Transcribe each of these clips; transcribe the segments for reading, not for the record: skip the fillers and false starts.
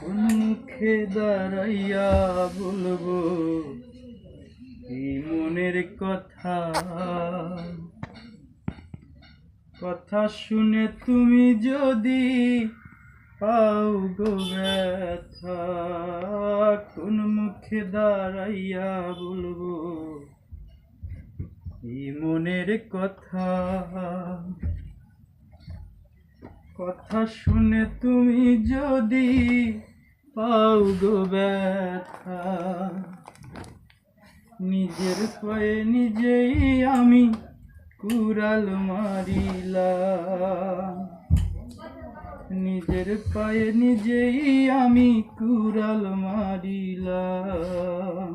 কোন মুখে দাঁড়াইয়া বলবো এই মনের কথা? কথা শুনে তুমি যদি পাও গো ব্যথা, কোন মুখে দাঁড়াইয়া বলবো এই মনের কথা? কথা শুনে তুমি যদি পাও গো ব্যথা, নিজের পায়ে নিজেই আমি কুড়াল মারিলাম, নিজের পায়ে নিজেই আমি কুড়াল মারিলাম।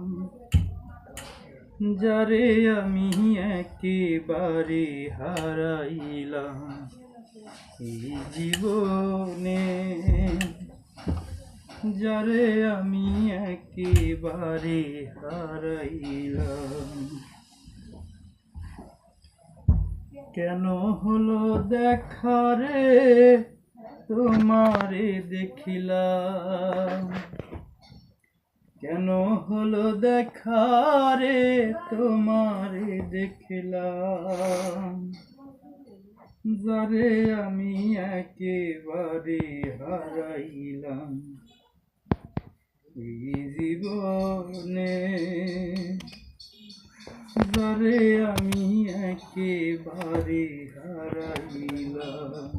যারে আমি একেবারে হারাইলাম এই জীবনে, যারে আমি একেবারে হারাইলাম। কেন হলো দেখা রে তোমারে দেখিলাম, কেন হলো দেখা রে তোমারে দেখিলাম। যারে আমি একেবারে হারাইলাম এই জীবনে, যারে আমি একেবারে হারাইলাম।